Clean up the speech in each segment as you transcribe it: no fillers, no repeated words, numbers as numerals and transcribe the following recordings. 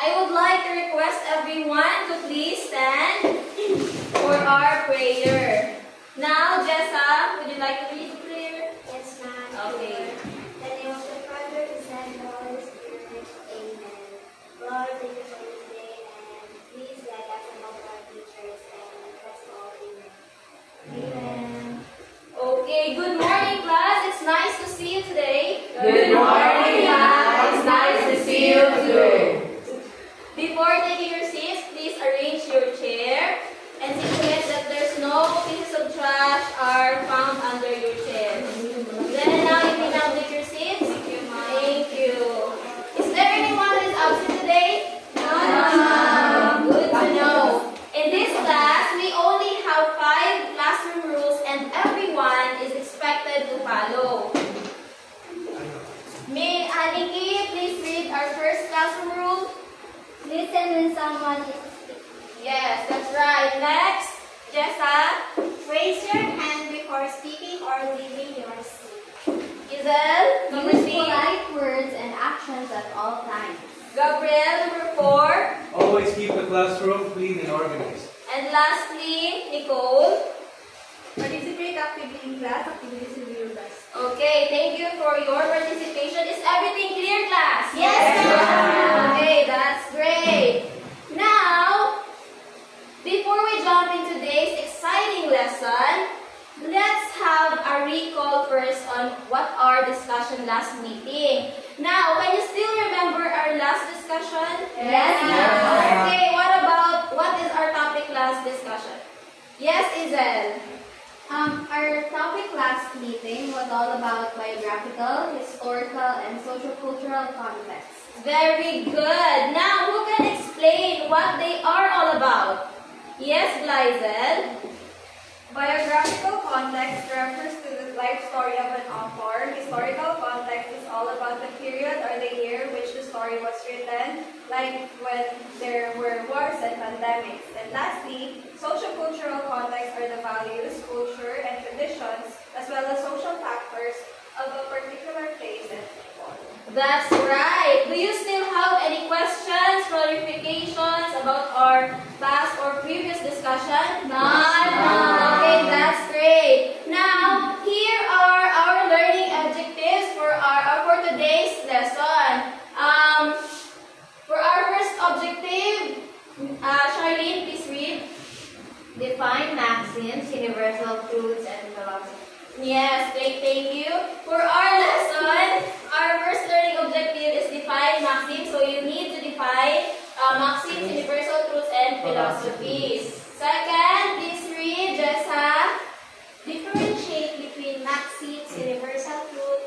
I would like to request everyone to please stand for our prayer. Now, Jessa, would you like to read the prayer? Yes, ma'am. Okay. In the name of the Father, the Son, and the Holy Spirit. Amen. Lord, thank you for this day, and please guide us among our teachers and let us all. Amen. Amen. Okay, good morning, class. It's nice to see you today. Good morning, class. It's nice to see you too. Before taking your seats, please arrange your chair and see to it that there's no pieces of trash are found under your chair. Then now you may now take your seats. Thank you, ma'am. Thank you. Is there anyone who is absent today? No. Good to know. In this class, we only have 5 classroom rules and everyone is expected to follow. May Aniki please read our first classroom rule? Listen when someone is speaking. Yes, that's right. Next, Jessa, Raise your hand before speaking or leaving your seat. Isel, number Use 3, polite words and actions at all times. Gabriel, number 4, Always keep the classroom clean and organized. and lastly, Nicole. Participate actively in class activities and do your best. Okay, thank you for your participation. Is everything clear, class? Yes, ma'am. Okay, that's great. Now, before we jump into today's exciting lesson, let's have a recall first on what our discussion last meeting. Now, can you still remember our last discussion? Yes, ma'am. Okay, what is our topic last discussion? Yes, Isel. Our topic last meeting was all about biographical, historical, and sociocultural context. Very good. Now, who can explain what they are all about? Yes, Glyzel. Biographical context refers to the life story of an author. Historical context is all about the period or the year which the story was written, like when there were wars and pandemics. And lastly, sociocultural context are the values, culture, and traditions, as well as social factors of a particular place and people. That's right. Do you still have any questions, clarifications about our past or previous discussion? None. Okay, that's great. Now, here are our learning objectives for today's lesson. For our first objective, Charlene, please read. Define maxims, universal truths, and philosophy. Yes, great, thank you. For our lesson, our first learning objective is define maxims. So you need to define maxims, universal truths, and philosophies. Second, please read, Jessa. Differentiate between maxims, universal truth,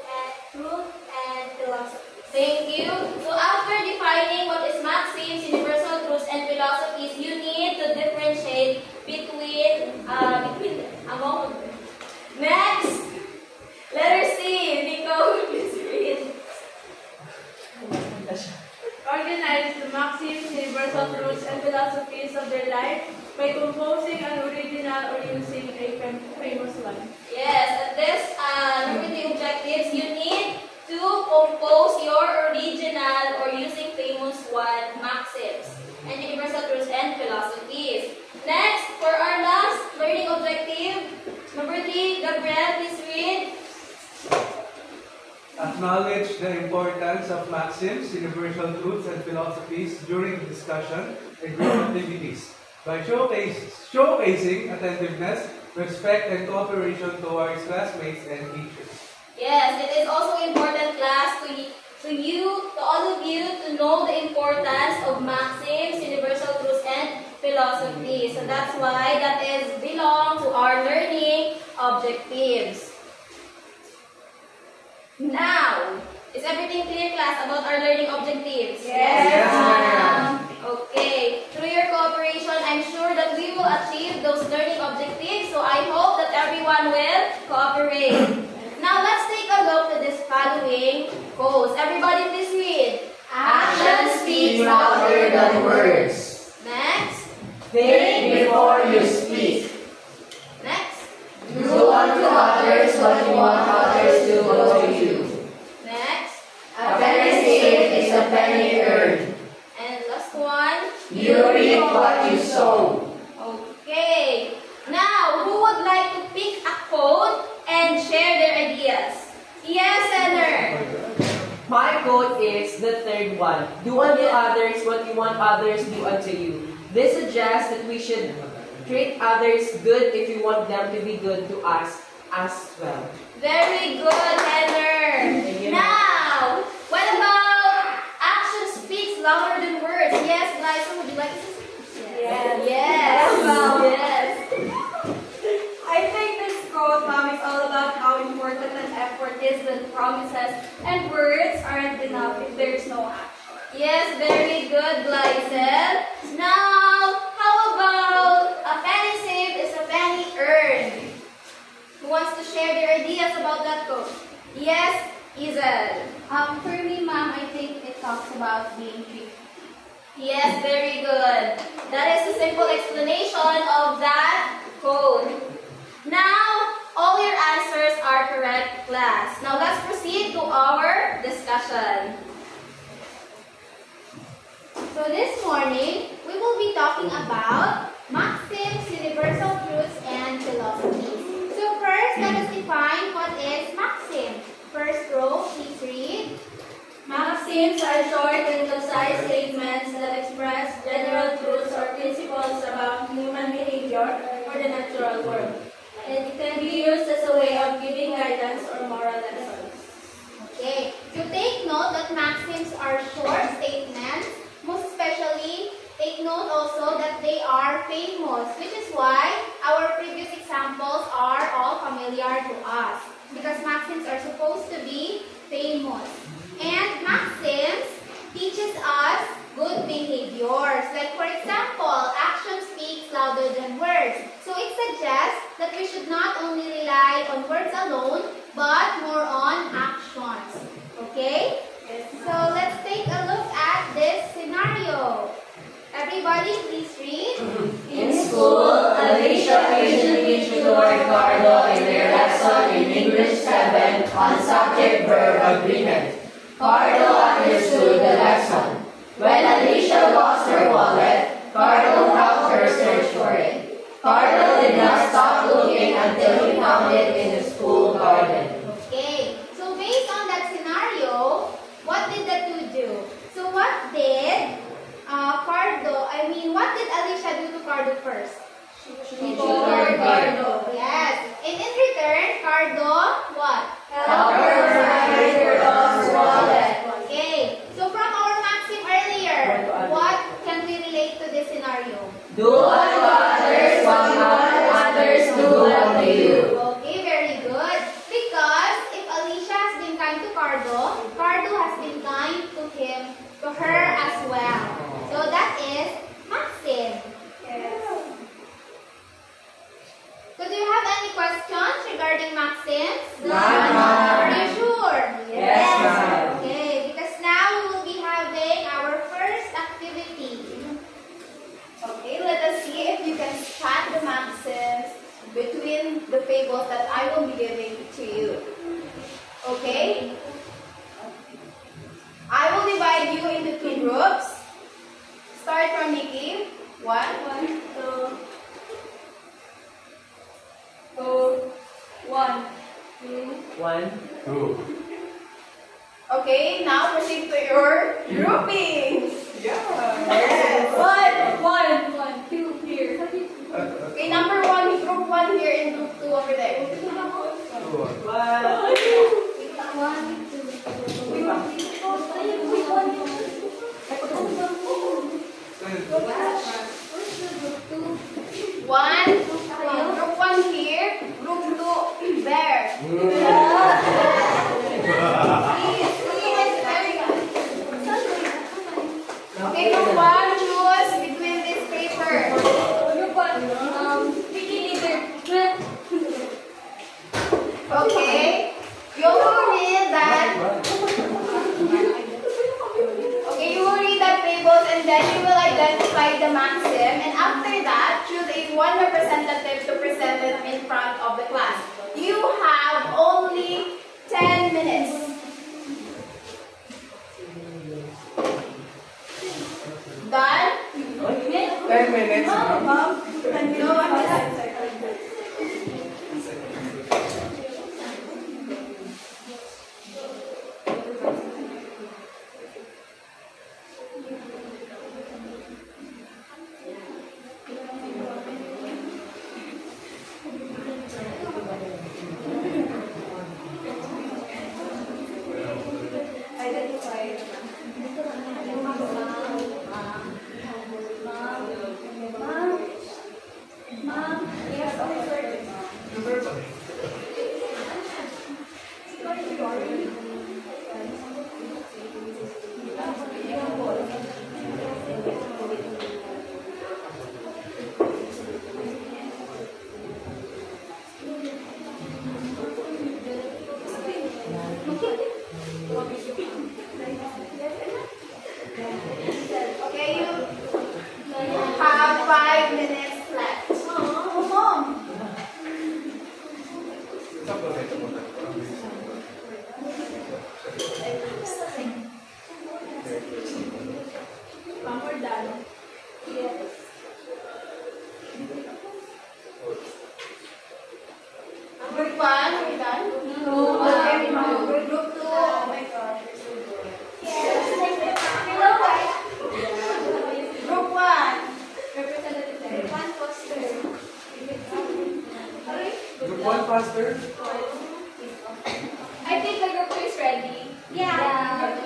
and philosophy. Thank you. So after defining what is maxims, universal truths, and philosophies, you need to differentiate between among them. Next, letter C. Nicole, please read. Organize the maxims, universal truths, and philosophies of their life by composing an original or using a famous one. Yes, and this number 3 objectives, you need to compose your original or using famous one maxims and universal truths and philosophies. Next, for our last learning objective, number 3, Gabriel, please read. Acknowledge the importance of maxims, universal truths, and philosophies during the discussion and group activities by showcasing attentiveness, respect, and cooperation towards classmates and teachers. Yes, it is also important, class, to all of you to know the importance of maxims, universal truths, and philosophy. So that's why that is belong to our learning objectives. Now, is everything clear, class, about our learning objectives? Yes, ma'am. Okay. Through your cooperation, I'm sure that we will achieve those learning objectives. So I hope that everyone will cooperate. Now, let's take a look at this following quotes. Everybody, please read. Action speaks louder than words. Next. Think before you speak. Next. Do unto others what you want others to do to you. Next. A penny saved is a penny earned. And last You reap what you sow. Okay. Now, who would like to pick a quote and share their ideas? Yes, Enter. My quote is the third one. Do unto others what you want others do unto you. This suggests that we should treat others good if we want them to be good to us as well. Very good, Enter. Now, what about action speaks louder than words? Yes, Liza, would you like to say? Yes. Yes. Well, Yes. I think this quote, Mom, is all about how important an effort is when promises and words aren't enough if there's no action. Yes, very good, Glycel. Now, how about a penny saved is a penny earned? Who wants to share their ideas about that quote? Yes, Izel. For me, Mom, I think it talks about being thrifty. Yes, very good. That is a simple explanation of that quote. Now, all your answers are correct, class. Now, let's proceed to our discussion. So this morning, we will be talking about maxims, universal truths, and philosophies. So first, let us define what is maxim. First row, please read. Maxims are short and concise statements that express general truths or principles about human behavior or the natural world. And it can be used as a way of giving guidance or moral lessons. Okay, so take note that maxims are short statements. Most especially, take note also that they are famous, which is why our previous examples are all familiar to us. Because maxims are supposed to be famous. And maxims teaches us good behaviors. Like for example, action speaks louder than words. So it suggests that we should not only rely on words alone, but more on actions. Okay? So let's take a look at this scenario. Everybody please read. In school, Alicia patiently tutored Carlo in their lesson in English 7 on subject-verb agreement. Carlo understood the lesson. When Alicia lost her wallet, Carlo helped her search for it. Carlo did not stop looking until he found it in the school garden. Okay, so based on that scenario, what did the two do? So what did what did Alicia do to Cardo first? She tutored Carlo. Yes, and in return, Cardo, what? Help her find her lost wallet. Okay, so from our maxim earlier, what can we relate to this scenario? Do unto others what you want others do unto you. Okay, very good. Because if Alicia has been kind to Cardo, Cardo has been kind to her as well. So that is maxim. Yes. So do you have any questions regarding maxims? None, ma'am. Are you sure? Yes, ma'am. Okay, because now we will be having our first activity. Okay, let us see if you can spot the maxims between the fables that I will be giving to you. Okay? I will divide you into two groups. Start from Nikki. One, two, 1, 2. 1, 2. Okay, now proceed to your groupings. Yeah. One, two here. Okay, number 1, group 1 here and group 2 over there. 1, group 1 here, group 2 there. Okay, group 1, choose between this paper. Okay, you will read that. Okay, you will read that tables and then you will identify the maxim, and after that, choose one representative to present it in front of the class. You have only 10 minutes. Done? 10 minutes. Mom, no, I'm not. Okay, you have 5 minutes left. Oh, Mom. We're done. Yes. Group 1, are we done? No. Okay, Mom. Group 2, oh my gosh. Group 1. Representative 1 poster. Group 1 faster. I think the group 2 is ready. Yeah.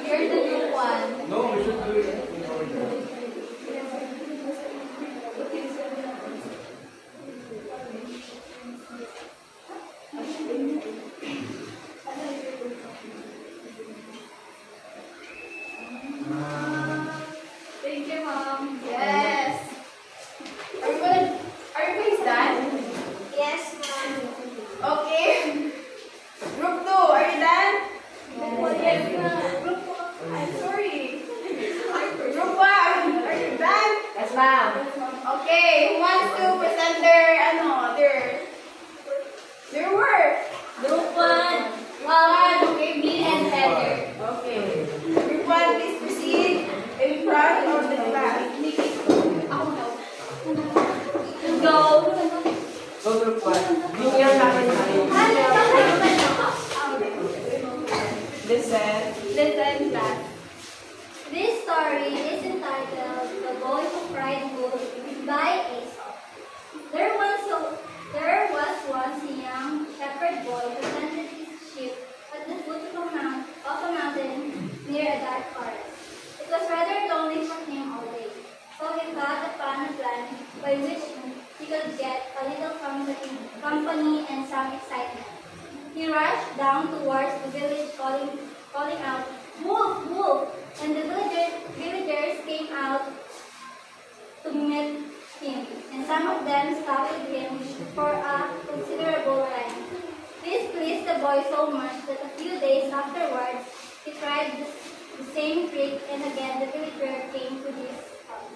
You're the group 1. No, we should do it in order. Thank you, Mom. Yes. Are you guys done? Yes, Mom. Okay. Group 2, are you done? Yes, Mom. Group 4, I'm sorry. Group 1, are you done? Yes, ma'am. Okay, who wants to present their work? Group 1. Okay, me and Heather. Okay. Group 1, please proceed in front of the class. Go. So group 1. Junior namin tayo. Listen. Listen, class. This story is entitled The Boy Who Cried Wolf by Aesop. There was once a young shepherd boy who tended his sheep at the foot of a mountain near a dark forest. It was rather lonely for him all day, so he thought upon a plan by which he could get a little company and some excitement. He rushed down towards the village calling out, "Wolf, wolf!" And the villagers came out to meet him, and some of them stopped with him for a considerable time. This pleased the boy so much that a few days afterwards, he tried the same trick, and again the villager came to his house.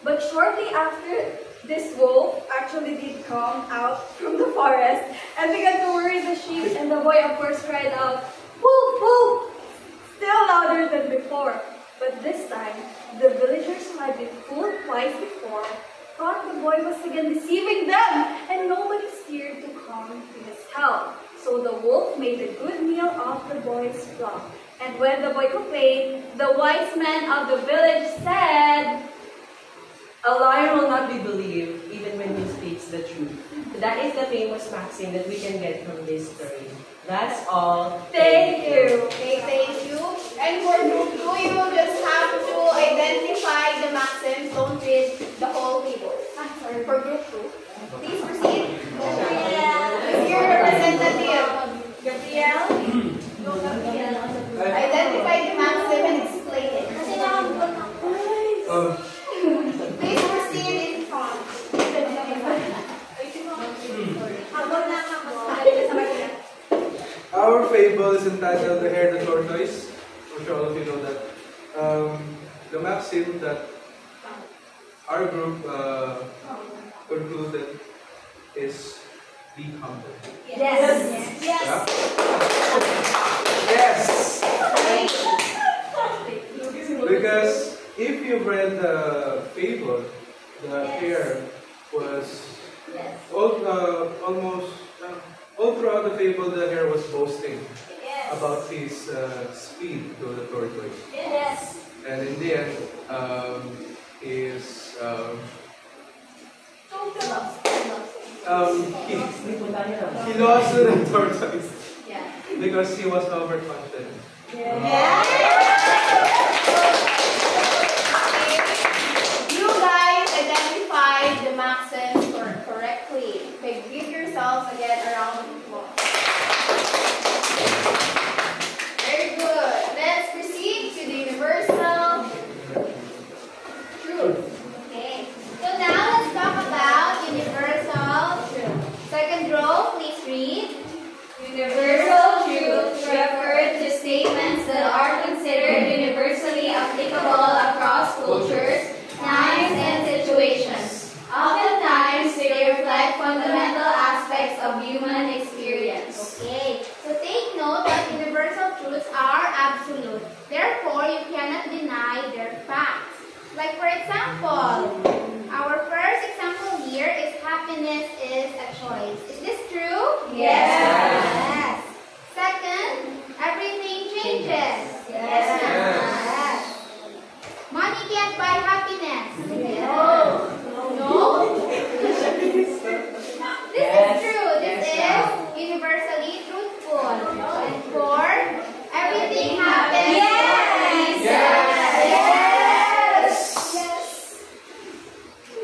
But shortly after, this wolf actually did come out from the forest and began to worry the sheep, and the boy of course cried out, "Wolf, wolf!" still louder than before. But this time, the villagers who had been fooled twice before thought the boy was again deceiving them, and nobody steered to come to his help. So the wolf made a good meal of the boy's flock. And when the boy complained, the wise men of the village said, A liar will not be believed even when he speaks the truth. That is the famous maxim that we can get from this story. That's all. Thank you. Okay, thank you. And for group 2, you just have to identify the maxims. Don't read the whole table. Sorry, for group 2. Please proceed. Is your representative, Gabriel? Identify the maxim and explain it. Please proceed in front. Our fable is entitled The Hare, the Tortoise. I'm sure all of you know that. The maxim that our group concluded is be humble. Yes. Yeah? Yes! Because if you've read the fable, the hare was almost all throughout the fable, the hare was boasting about his speed to the tortoise. Yes. And in the end, his he lost to the tortoise because he was overconfident. You guys identified the maxims correctly. Okay, give yourselves again a round of applause. Very good. Let's proceed to the universal truth. Okay. So now let's talk about universal truth. Second row, please read. Universal truths refer to statements that are considered universally applicable across cultures, times, and situations. Oftentimes, they reflect fundamental aspects of human experience. Okay, so take note that universal truths are absolute. Therefore, you cannot deny their facts. Like for example, our first example here is happiness is a choice. Is this true? Yes. Second, everything changes. Yes. Money can't buy happiness. No. This is true. This is universally truthful. And four, everything happens.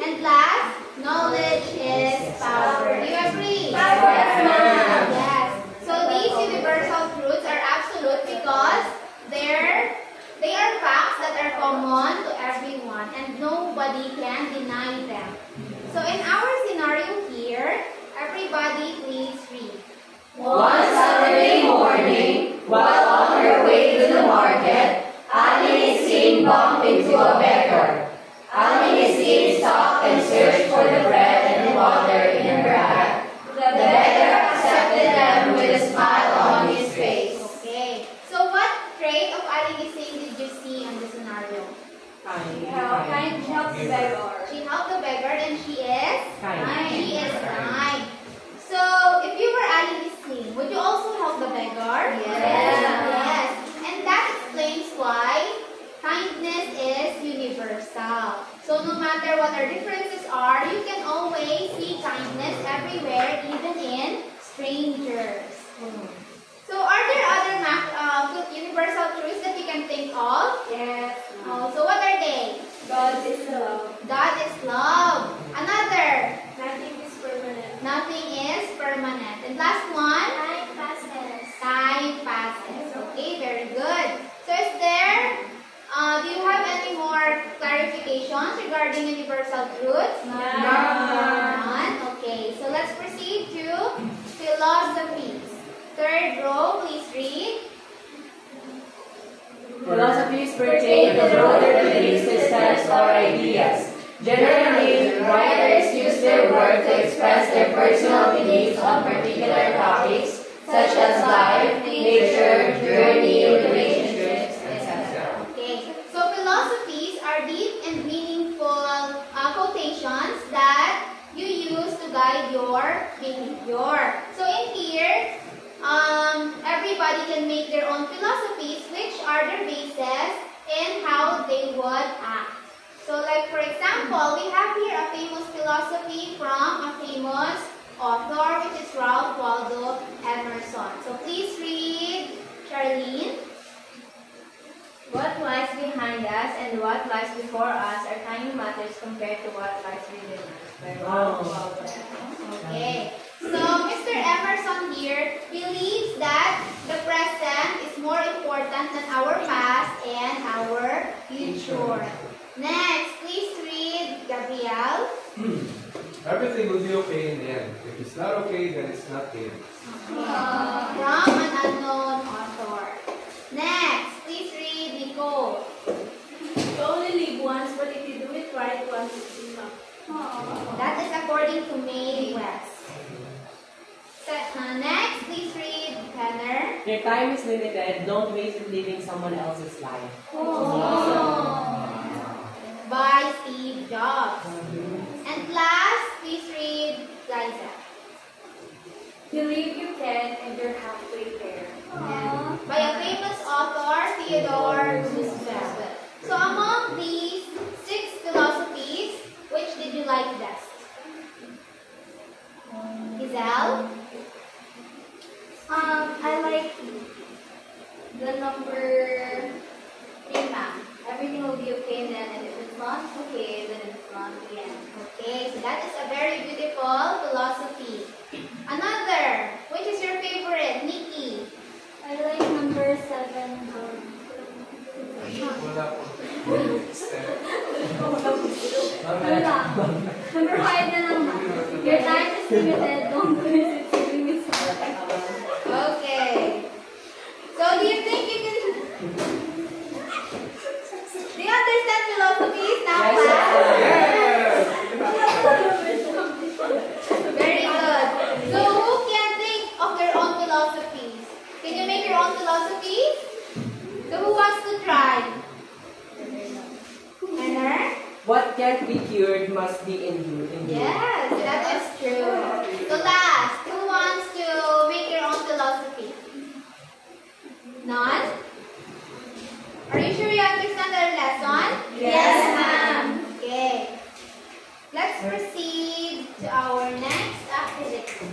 And last, knowledge is power. Do you agree? Yes. So these universal truths are absolute because they are facts that are common to everyone and nobody can deny them. So in our scenario here, everybody please read. One Saturday morning, while on her way to the market, Annie is seen bump into a beggar. Annie is seen stop and search for the bread and water in her bag. The beggar accepted them with a smile on his face. Okay. So what trait of Ali did you see in the scenario? She helps the beggar. She helped the beggar and she is Kind. She is kind. So if you were Ali Singh, would you also help the beggar? Yes. And that explains why kindness is universal. So no matter what our differences are, you can always see kindness everywhere, even in strangers. So are there other universal truths that you can think of? Yes. So what are they? God is love. God is love. Another. Nothing is permanent. Nothing is permanent. And last one. Time passes. Time passes. Okay, very good. So is there, do you have any more clarifications regarding universal truths? None. Okay, so let's proceed to philosophies. Third row, please read. Philosophies pertain to broader belief systems or ideas. Generally, writers use their work to express their personal beliefs on particular topics, such as life, nature, journey, relationships, etc. Okay, so philosophies are deep and meaningful quotations that you use to guide your behavior. So in here, everybody can make their own philosophies, which are their basis in how they would act. So like for example, we have here a famous philosophy from a famous author, which is Ralph Waldo Emerson. So please read, Charlene. What lies behind us and what lies before us are tiny matters compared to what lies within us. Okay. So Mr. Emerson here believes that the present is more important than our past and our future. Next, please read, Gabriel. Everything will be okay in the end. If it's not okay, then it's not in. From an unknown author. Next, please read, Nicole. You only live once, but if you do it right once, it's enough. That is according to Mae West. Next, please read, Tanner. Your time is limited. Don't waste it living someone else's life. By Steve Jobs. And last, please read Liza. Believe you can and you're halfway there. By a famous author, Theodore Roosevelt. So among these 6 philosophies, which did you like best? Giselle? I like the number 3, ma'am. Everything will be okay, and then if it's not okay, then it's not the end. Okay, so that is a very beautiful philosophy. Another, which is your favorite? Nikki? I like number 7. Wala po. Step. Wala. Number 5 na lang, ma'am. Your time is limited. Don't waste it living with someone. Okay. So do you think you can... Do you understand philosophies now, class? Yes! Very good. So who can think of their own philosophies? Can you make your own philosophies? So who wants to try? Anna? What can't be cured must be endured. Yes, that is true. So last, who wants to make your own philosophy? None? Are you sure you understand our lesson? Yes, ma'am. Okay. Let's proceed to our next activity.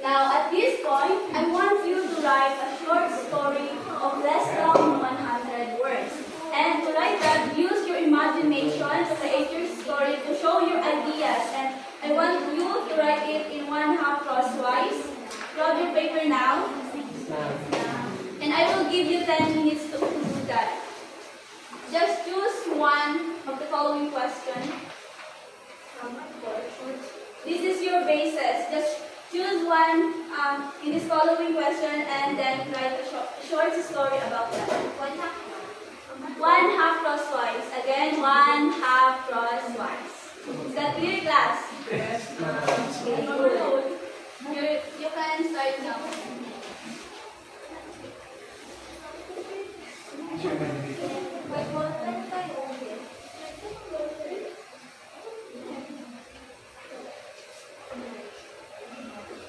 Now, at this point, I want you to write a short story of less than 100 words. And to write that, use your imagination to create your story to show your ideas. And I want you to write it in 1/2 crosswise. Grab your paper now. And I will give you 10 minutes to do that. Just choose one of the following questions. This is your basis. Just choose one in this following question and then write a short story about that. 1/2 crosswise. Again, 1/2 crosswise. Is that clear, class? Yes. You can start now. Use your imagination.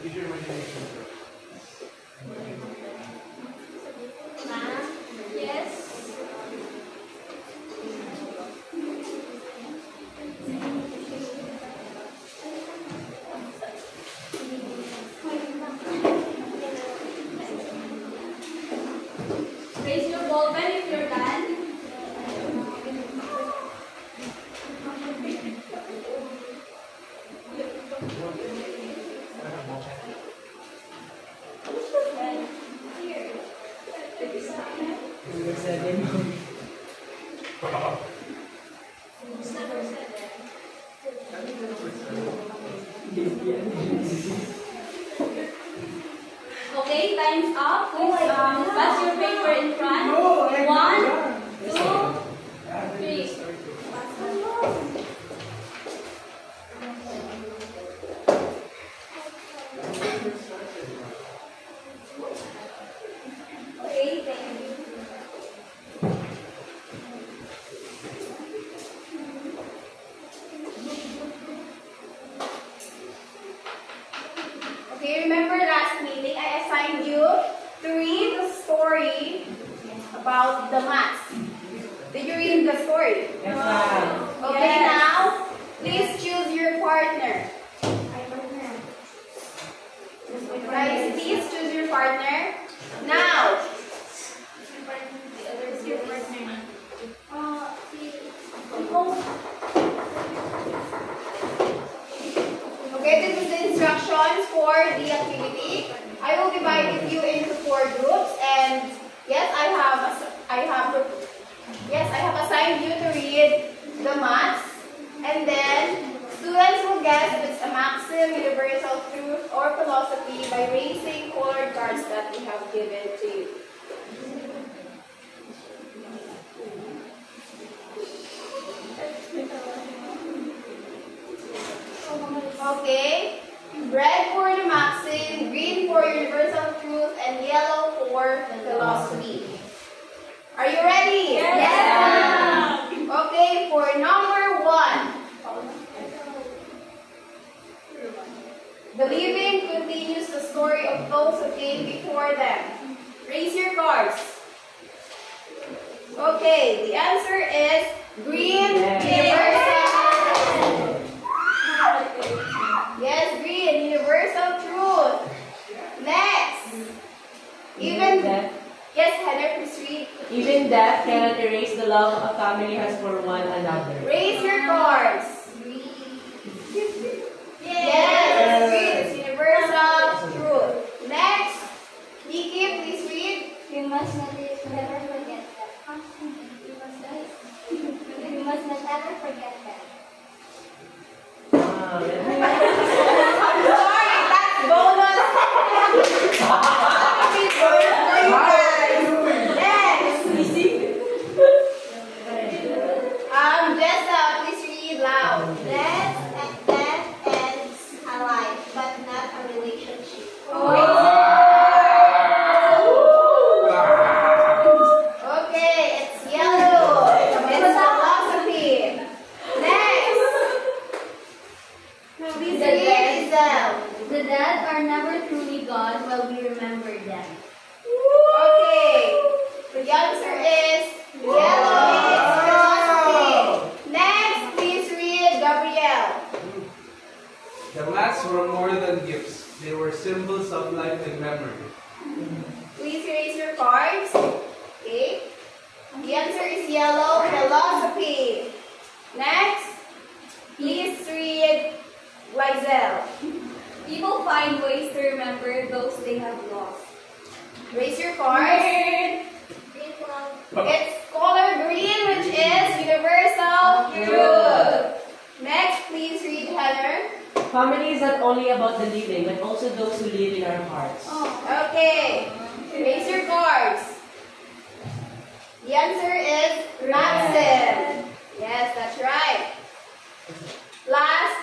Use your imagination. Yes. Raise your ball pen if you're done. Okay, time's up. Please pass your paper in front. No, I- 1, Yeah. 2, 3. Okay, thank you. Okay, remember last meeting I assigned you to read the story about the maths. Did you read the story? Yes, ma'am. Okay, Yes. now please choose your partner. Guys, please choose your partner. Now, okay, this is the instructions for the activity. I will divide you into 4 groups, and yes, I have assigned you to read the maths, and then students will guess if it's a maxim, universal truth, or philosophy by raising colored cards that we have given to you. Okay, bread for the max L for philosophy. Are you ready? Yes. Okay, for number 1. The living continues the story of those who came before them. Raise your cards. Okay, the answer is green, universal. Yes, green, universal truth. Next. Even death. Yes, Heather, please read. Even death cannot erase the love a family has for one another. Raise your cards. Yes, green is universal truth. Next. Nikki, please read. We must not never forget that. We must not ever forget that. I'm sorry, that's bonus. For you guys. Next. Jessa, please read loud. Death ends a life, but not a relationship. Okay, it's yellow. It's philosophy. Next. Please read Isel. The dead are never truly gone while we remember them. Okay. The answer is yellow. It's philosophy. Next, please read Gabrielle. The mats were more than gifts. They were symbols of life and memory. Please raise your cards. Okay. The answer is yellow, philosophy. Next, please read Lizel. People find ways to remember those they have lost. Raise your cards. Green cloud. It's color green, which is universal truth. Next, please read Heather. Family is not only about the living, but also those who live in our hearts. Okay. Raise your cards. The answer is Maxim. Yes, that's right. Last.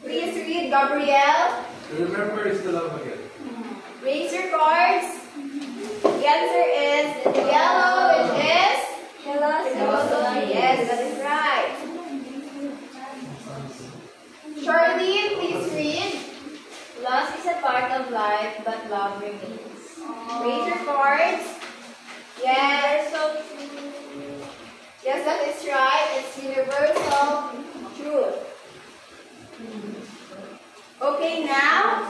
Please read Gabrielle. Remember is to love again. Raise your cards. The answer is yellow, which is philosophy. Yes, that is right. Charlene, please read. Loss is a part of life, but love remains. Raise your cards. Yes. Yes, that is right. It's universal truth. Okay, now.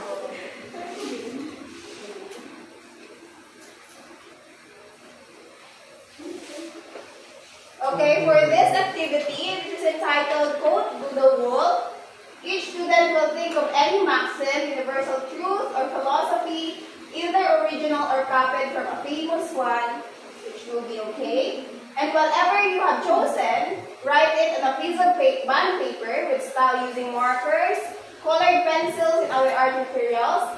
Okay, for this activity, which is entitled Quote Doodle Wall, each student will think of any maxim, universal truth, or philosophy, either original or copied from a famous one, which will be okay. And whatever you have chosen, write it on a piece of bond paper with style using markers, colored pencils, and other art materials,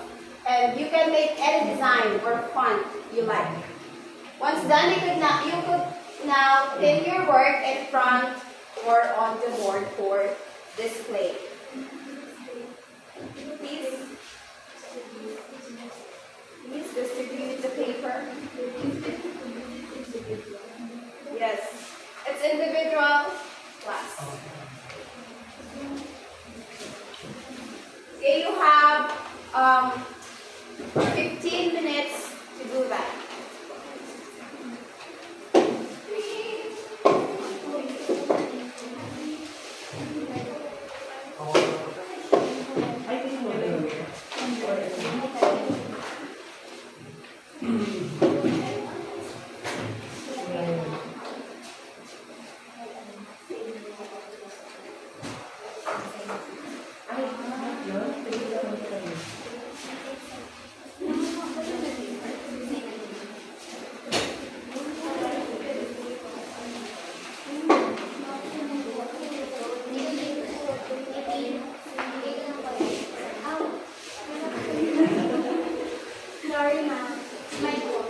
and you can make any design or font you like. Once done, you could now pin your work in front or on the board for display. Please distribute the paper. Yes, it's individual class. Okay, you have 15 minutes to do that. Sorry, ma'am. It's my fault.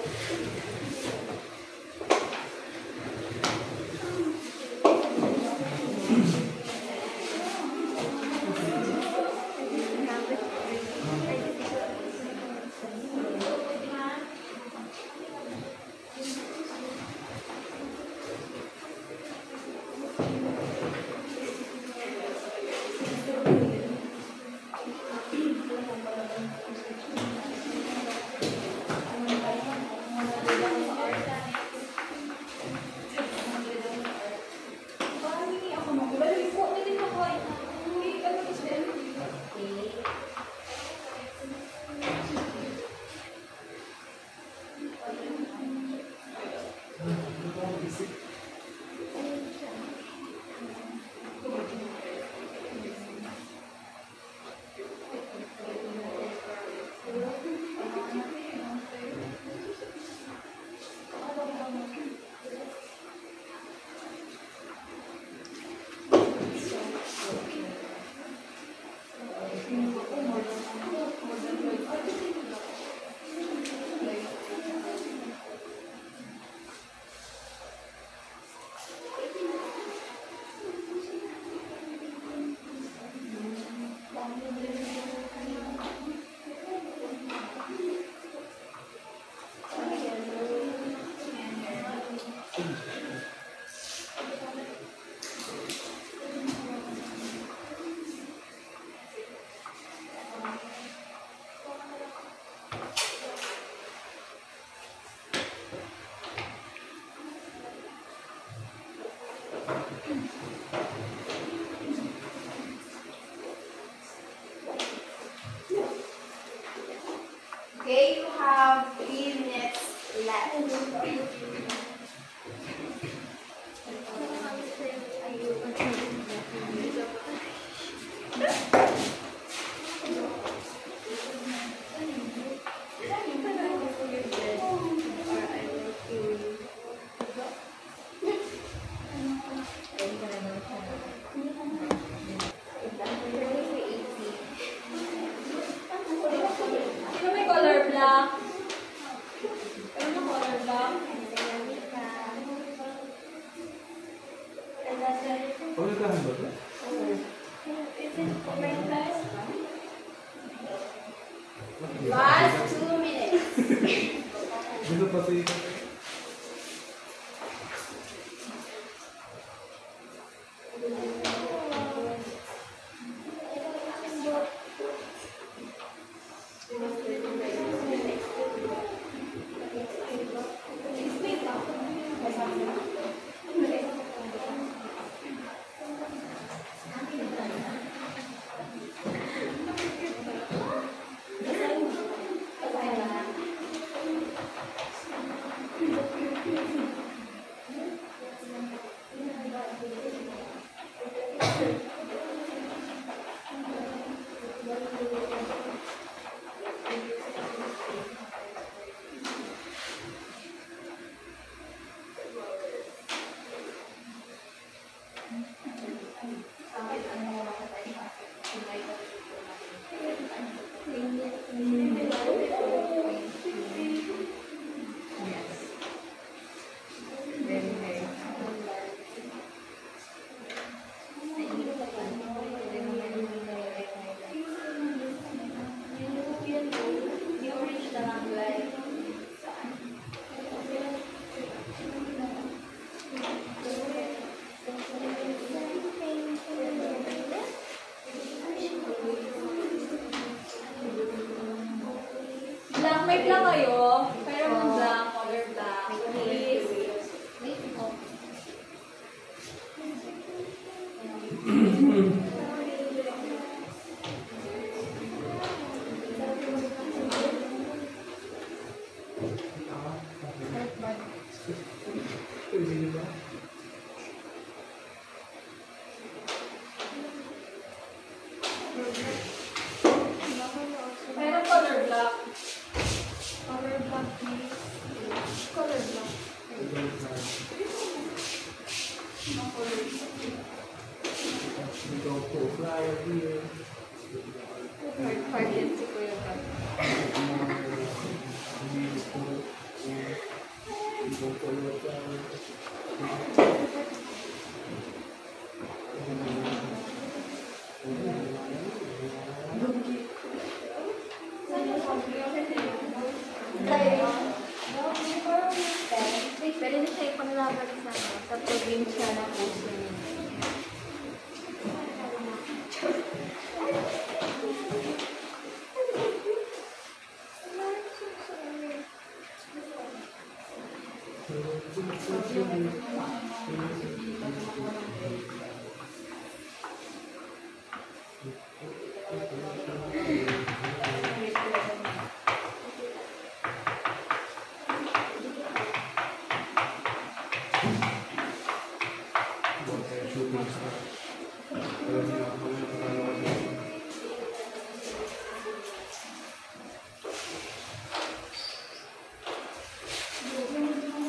Okay, you have 3 minutes left. Sino may color black? Ano mo color black? Pagkakahan ba ito? Last 2 minutes. Dito pati. Black, may black kayo. Pero yung black, color black. Please. Meron color black. Color black, please. Color black. Ito po, flower here. Hard yan si Kuya Brad. Pwede na siya ipanglaban sa probinsya na puso niya.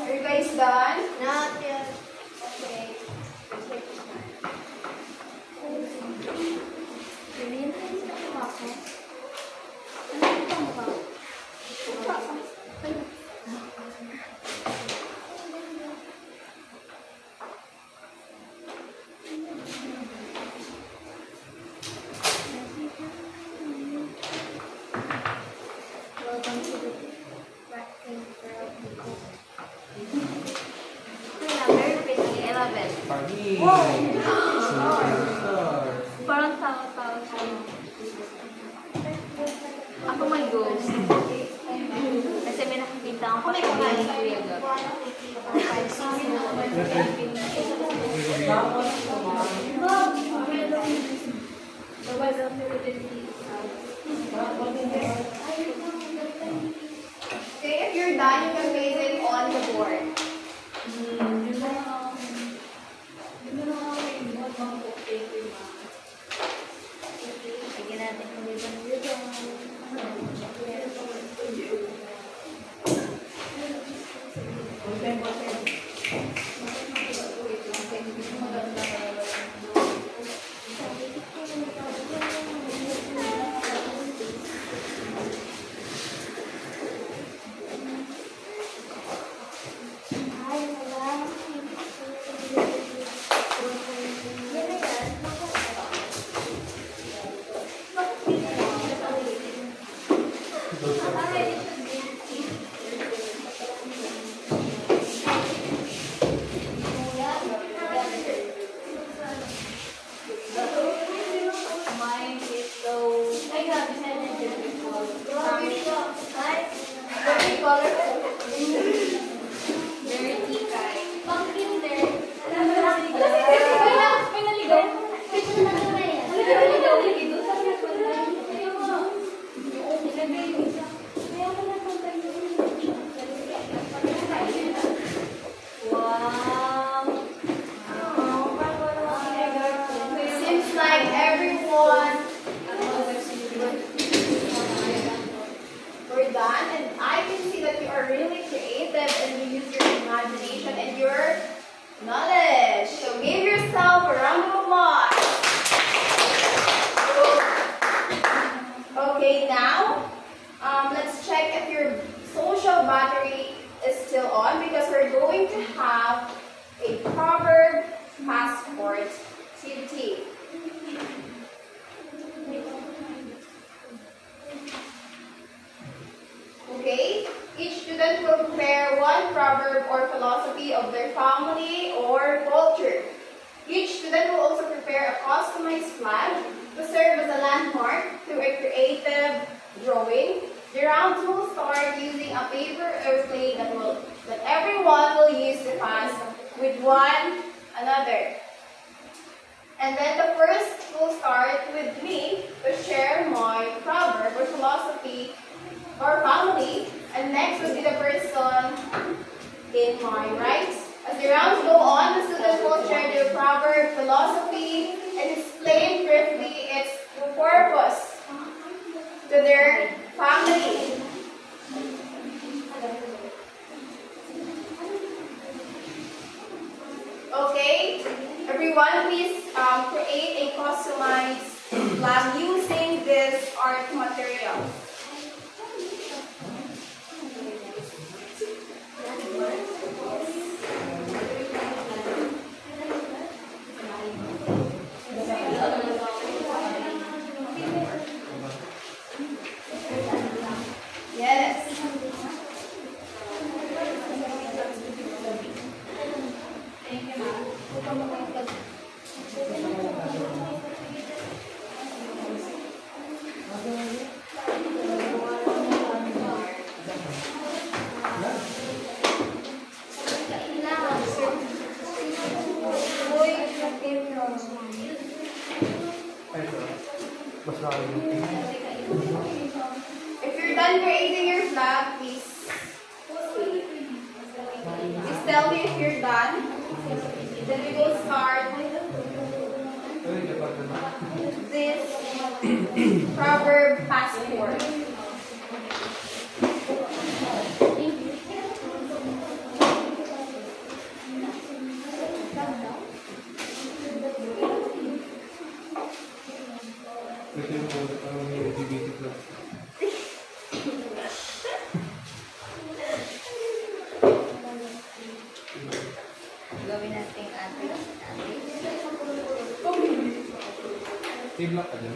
Are you guys done? Not yet. Okay. Ganyan tayo sa kapasok. Ano ito mo ba? Welcome to the practicing girl. Very pretty, I love it. Pagi. Parang tao-tao siya. Ako may ghost. Kasi may nakikita ako sa ni Kuya Gab. Okay, if you're done, you can place it on the board. Seems like everyone we're done, and I can see that you are really creative and you use your imagination and your knowledge. So give yourself a round of applause. Okay, now let's check if your social battery is still on, because we're going to have a proverb passport activity. Okay, each student will prepare one proverb or philosophy of their family or culture. Each student will also prepare a customized flag to serve as a landmark through a creative drawing. The rounds will start using a paper airplane that everyone will use to pass with one another. And then the first will start with me to share my proverb or philosophy or family, and next will be the person in my right. As the rounds go on, the students will share their proverb, philosophy, and explain briefly its purpose to their family. Okay, everyone please create a customized flag using this art material. Yes. If you're done creating your flag, please tell me if you're done. Then we will start this proverb passport. Gawin natin ating Team lock ka dyan.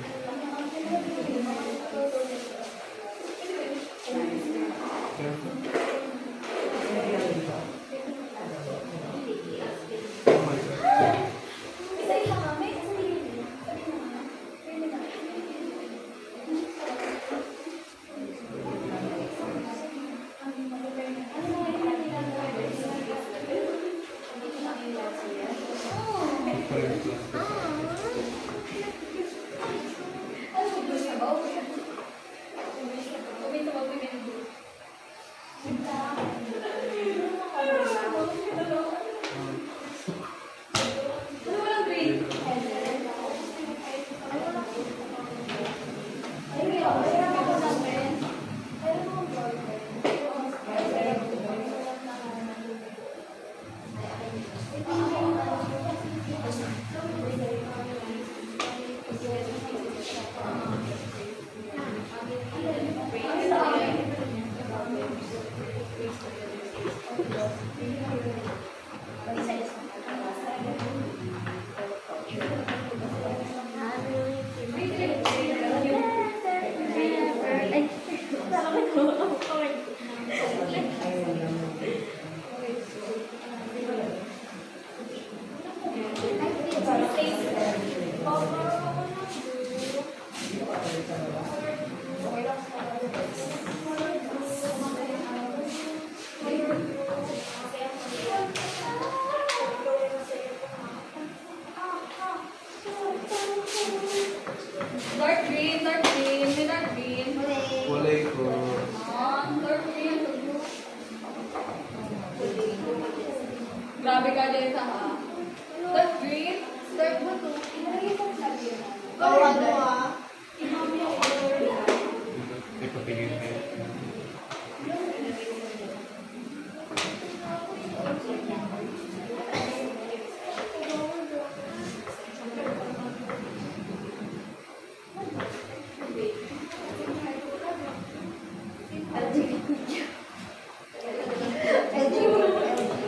Grabe ka din sa ha. That's green. Start mo to. Gawa mo ah. Ipapigil kayo.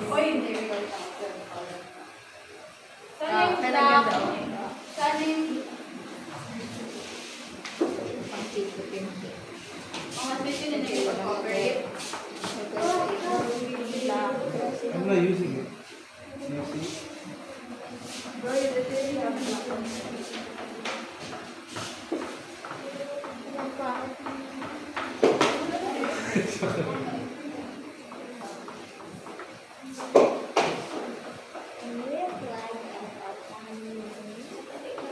Oy, hindi. Sana yung mga species na nag-cooperate. I'm not using it. You see?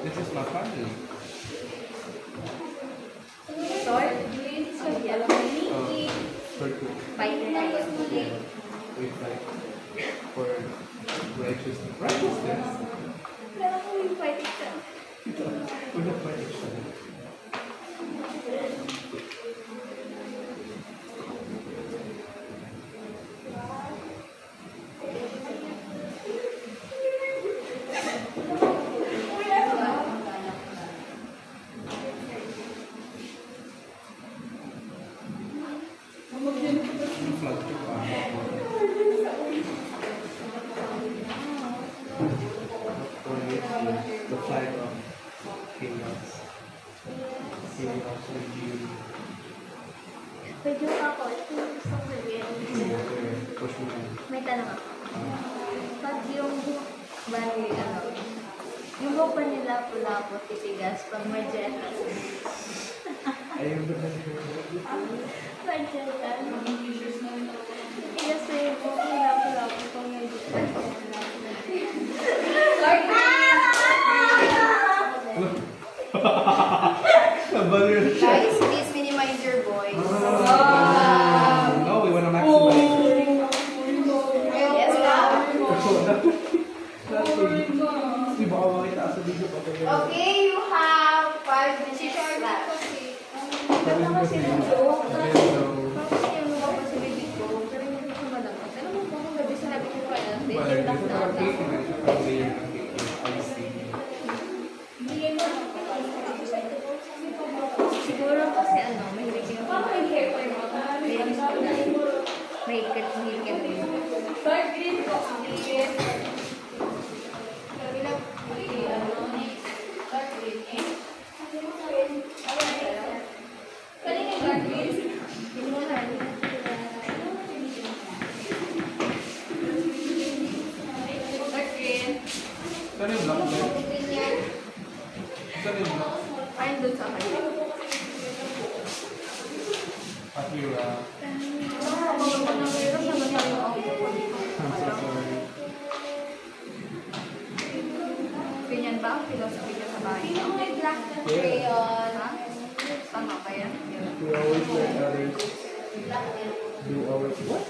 This is my family. For good. We fight for righteousness. Righteousness? We're not fighting each other. The flag of chaos. Chaos and beauty. Pwede ako, ito yung gusto ko sabihin. Push mo yan. May tanong ako. Pag yung bali, yung buhok pa nila pula po titigas pag magenta. Ayaw ba na Magenta. Kasi yung buhok nila pula po pag magenta. Guys, please minimize your voice. No, we wanna maximize. Yes, ma'am. Di ba ako makita sa video pa kayo? Okay, you have 5 minutes left. Sabi mo kasi yun. Tapos yung buhok pa sa baby ko, pero hindi ko malakas. Alam mo po, kung gabi sinabi ko pa yan, Well, they dito parang cake na siya. Parang layer ng cake. Ice cream. Siguro kasi mahilig yung may ikat rin. Start green po. Saan yung block ba? Saan yung block? Ayun dun sa kanya. Akira. I'm so sorry. Ganyan ba ang philosophy niya sa bahay? May black na Yeah. crayon. Ha? Tama ba yan? We always let others do our what?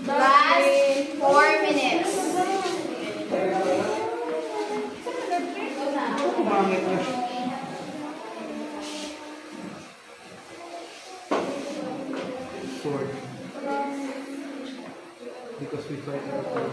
Last 4 minutes. Kumangit na siya. Sword. Because we fight at the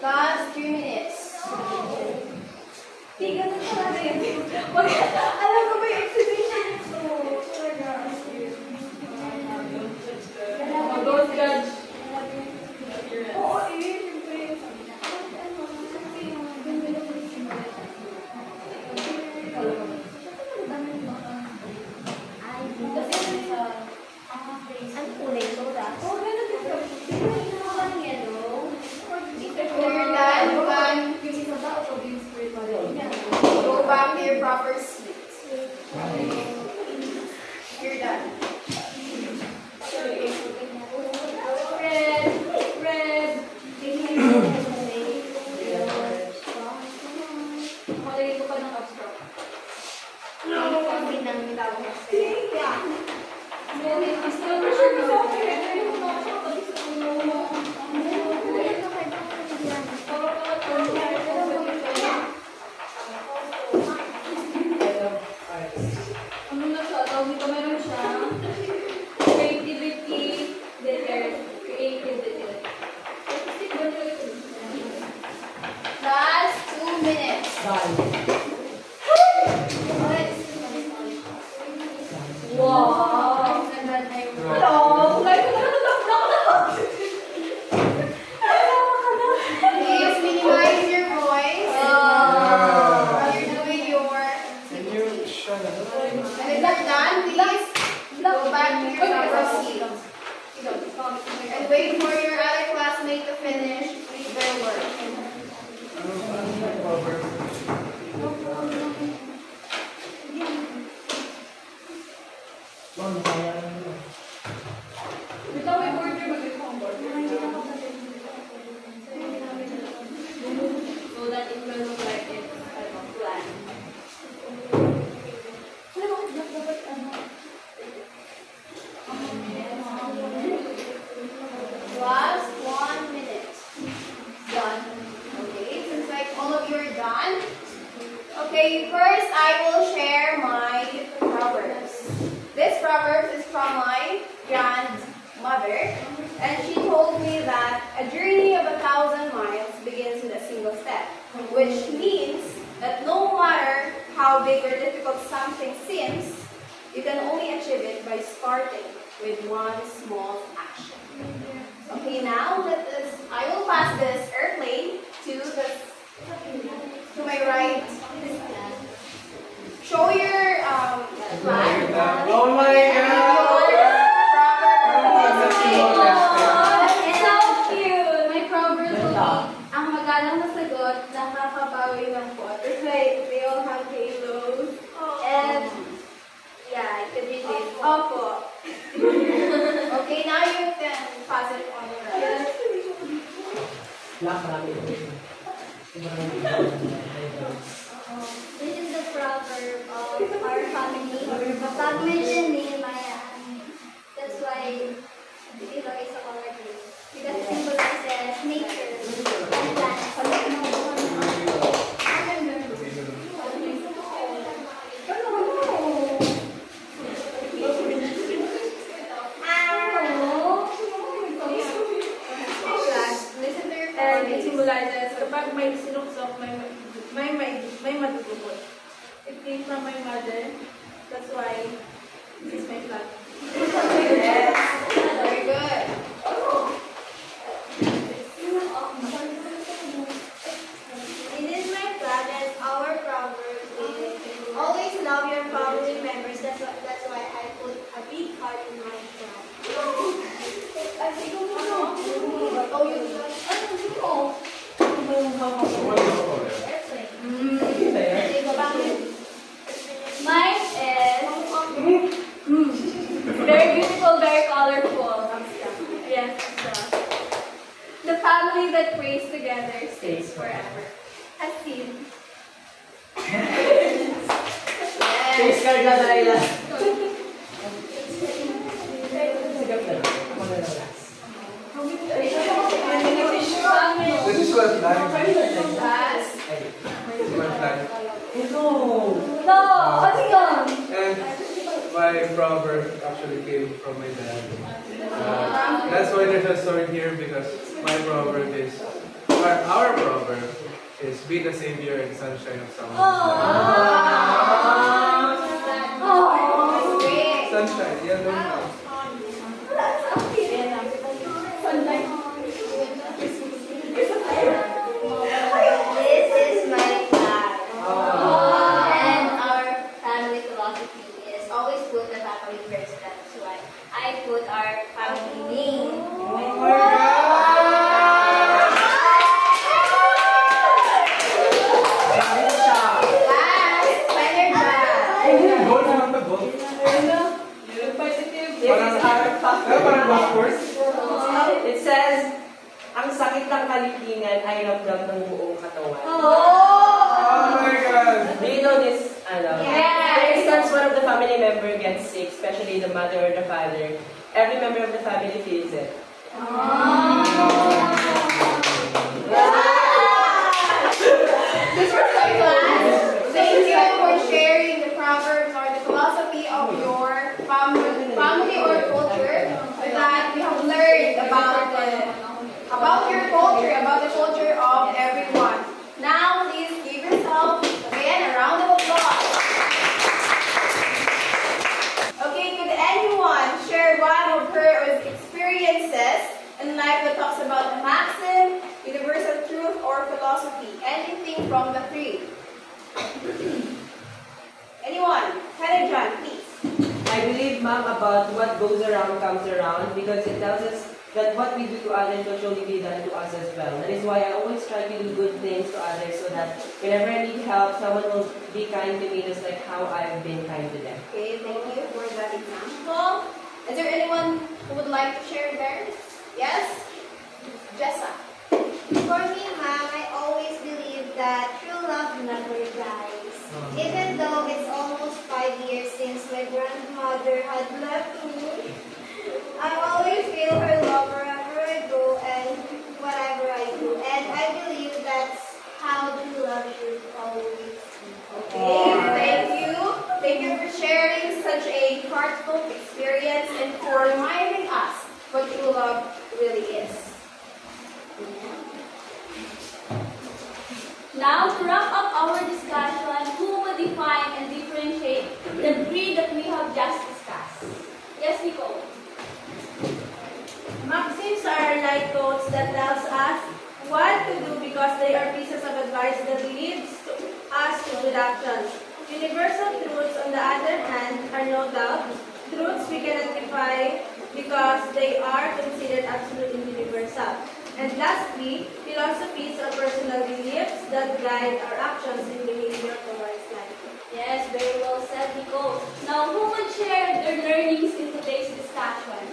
Last 3 minutes. Alam ko ba yung exhibition ito? Don't judge. Oo, siyempre. Makalagay ko pa ng abstract. Kami nang tawag kasi. Ano na siya? Tawag dito meron siya. Creativity, creativity. Last 2 minutes. Wow! Please minimize your voice. You're doing your activity. And if you're done, please go back to your proper seat. And wait for your other classmate to finish their work. Bitaw may border, mag-reform border. So that it will look like it's flat. Last 1 minute. Done. Okay, seems like all of you are done. Okay, first I will share my proverbs. This proverb is from my grandmother, and she told me that a journey of 1,000 miles begins with a single step, which means that no matter how big or difficult something seems, you can only achieve it by starting with one small action. Okay, now I will pass this airplane to my right. Show your flag. Oh my God! It's so cute! May proverb will be, ang magalang na sagot, nakakabawi ng pot. It's like, they all have halos. And, yeah, it could be this. Opo. Okay, now you can pass it on your right. This is the proverb of our family. Pag mention Nehemiah, that's why ito is a color green. Because it symbolizes nature and plants. Listen to your And it family. symbolizes, kapag may sinuksok, may madudukot. It came from my mother. That's why this is my flag. Yes, very good. This is my flag, and our proverb is always love your family members. That's why I put a big heart in my flag. Mine is very beautiful, very colorful. Yes, the family that prays together stays forever. As seen. Face card na Laila. This is what flag. Pass. This is what flag. No, what's going? And my proverb actually came from my dad. That's why there's a story here, because my proverb is, our proverb is, be the savior and sunshine of someone's life. Sunshine, yeah, no, no. This is my flag. And our family philosophy is always put the family first. That's why I put our family name. Oh my God! Last, final bag. Gold naman the gold. Parang golf course. It says, ang sakit ng kalipingan ay ramdam ng buong katawan. Oh my God! member gets sick, especially the mother or the father, every member of the family feels it. This was so fun. Thank you for sharing the proverbs or the philosophy of your family or culture that we have learned about your culture, about the culture of everyone. Now, please give yourself again a round of applause. Okay, could anyone share one of her experiences in life that talks about a maxim, universal truth, or philosophy? Anything from the three? Anyone? Hannah John, please. I believe, ma'am, about what goes around comes around, because it tells us that what we do to others will surely be done to us as well. That is why I always try to do good things to others, so that whenever I need help, someone will be kind to me just like how I've been kind to them. Okay, thank you for that example. Is there anyone who would like to share theirs? Yes? Jessa. For me, ma'am, I always believe that true love never dies. Even though it's almost 5 years since my grandmother had left me, I always feel her love wherever I go and whatever I do. And I believe that's how true love should always be. Okay, thank you. Thank you for sharing such a heartfelt experience and for reminding us what true love really is. Now, to wrap up our discussion, who would define and differentiate the three that we have just discussed? Yes, Nicole. Maxims are like quotes that tells us what to do because they are pieces of advice that leads us to good actions. Universal truths, on the other hand, are no doubt truths we can identify because they are considered absolute and universal. And lastly, philosophies are personal beliefs that guide our actions and behavior towards life. Yes, very well said, Nicole. Now, who would share their learnings in today's discussion?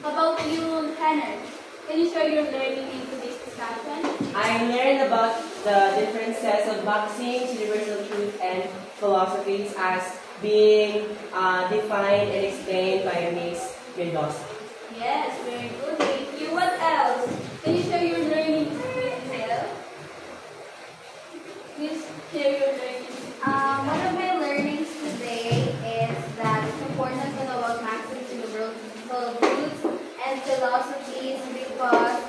How about you, Hannah? Can you share your learning in today's discussion? I learned about the differences of maxims, universal truth, and philosophies as being defined and explained by Miss Mendoza. Yes, very good. Thank you. What else? Can you share your learnings with Mel? Please share your learnings. One of my learnings today is that it's important to know about maxims, universal truths, and philosophies because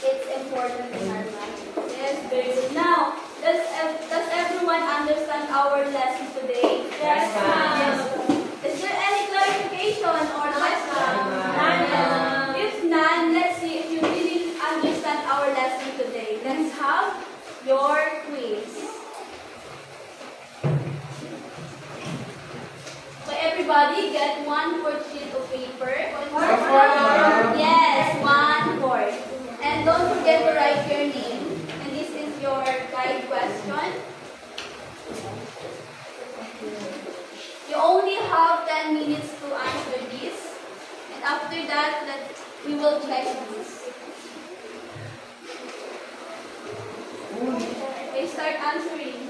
it's important in our life. Yes, very good. Now, does everyone understand our lesson today? Yes, ma'am. Is there any clarification or question? None. If none, let's see if you really understand our lesson today. Let's have your quiz. So everybody get 1/4 sheet of paper. Yes, 1/4. And don't forget to write your name. And this is your guide question. You only have 10 minutes to answer this. And after that, we will check this. Okay, start answering.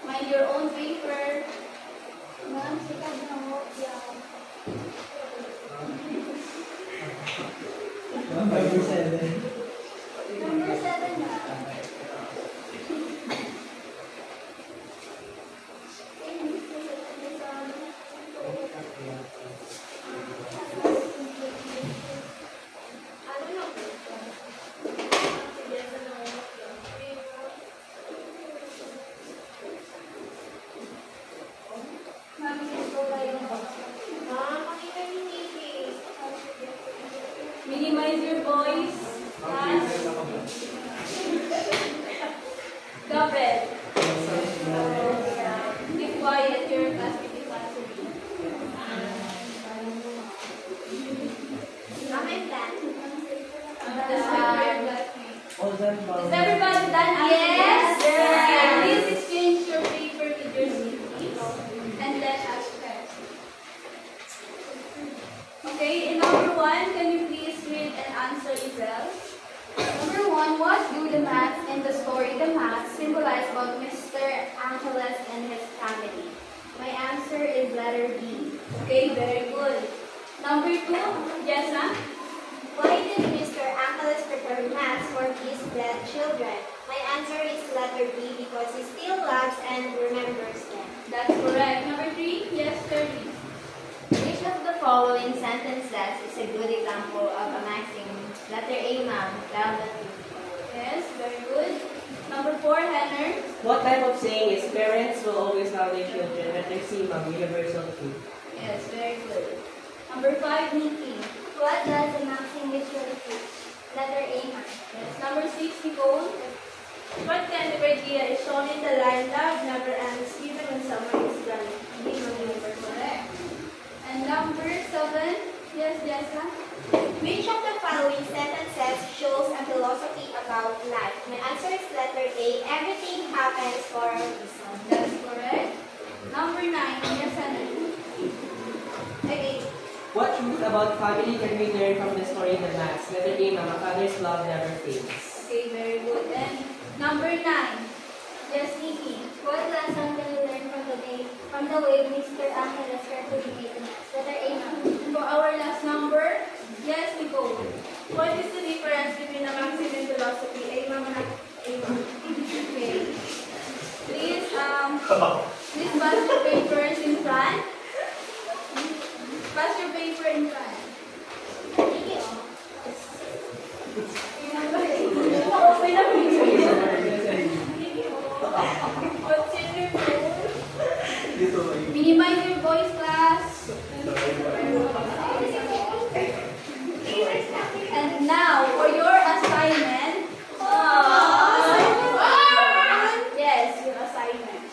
Mind your own paper. Ma'am, sikap na mo yan. Number 7 na. Minimize your voice. Class. Gabriel. Be quiet. Your classmate is answering. Amen plan. That's my favorite classmate. Is everybody done? Yes. Okay, please exchange your paper with your seat, please. And let us start. does in his family? My answer is letter B. Okay, very good. Number 2, yes, ma'am? Why did Mr. Angeles prepare maths for his dead children? My answer is letter B because he still loves and remembers them. That's correct. Number 3, yes, 30. Which of the following sentences is a good example of a maxim? Letter A, ma'am. Tell the truth. Yes, very good. Number 4, Henner. What type of saying is parents will always love their children? Letter C, ma'am. Universal truth. Yes, very good. Number 5, Nikki. What does a maxim usually teach? Letter A, ma'am. Yes. Number 6, Nicole. What kind of idea is shown in the line, love never ends even when someone is done? Correct. And number 7, yes, Jessa. Which of the following sentences shows a philosophy about life? My answer is letter A. Everything happens for a reason. That's correct. Number 9, yes, Henner. Okay. What truth about family can we learn from the story The Max? Letter A, ma'am. A father's love never fades. Okay, very good. And number 9, yes, Nikki. What lesson can we learn from the way Mr. Angeles carefully made the maths? Letter A, ma'am. For our last number, yes, Nicole. What is the difference between a maxim and philosophy? A, ma'am, and A, ma'am. Okay. Please pass your papers in front. Pass your paper in front. What's in your phone? Minimize your voice, class. And now, for your assignment. Yes, your assignment.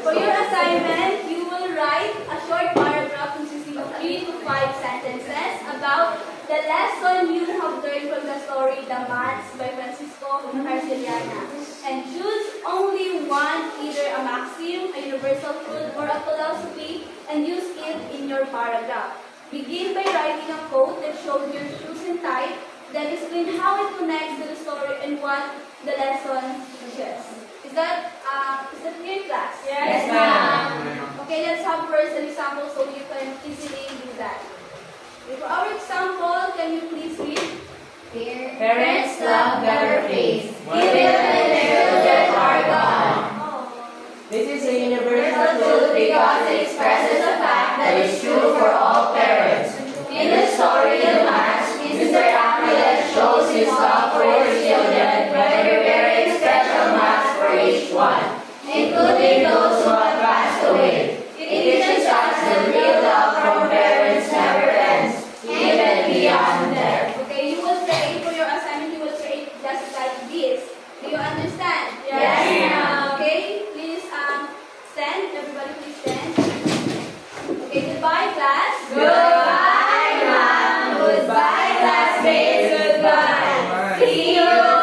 For your assignment, you will write a short paragraph consisting of 3 to 5 sentences about the lesson you have learned from the story The Maths by Francisco Arceliana. And choose only one, either a maxim, a universal truth, or a philosophy, and use it in your paragraph. Begin by writing a quote that shows your chosen type, then explain how it connects to the story and what the lesson teaches. Is that clear, class? Yes, ma'am. Okay, let's have first an example so you can easily do that. For our example, can you please read? Parents' love never fades, even when their children are gone. This is a universal Universal truth because it expresses a fact that is true for all parents. In the story The Max, Mr. Angeles shows his love for his children by preparing special maps for each one, including those who have passed away. It teaches us that real love from parents never ends, even beyond death. Okay, you will create for your assignment, you will create just like this. Do you understand? Yes, ma'am. Okay, please stand. Everybody please stand. Okay, goodbye class. Goodbye, ma'am. Goodbye, classmates. Goodbye. See you.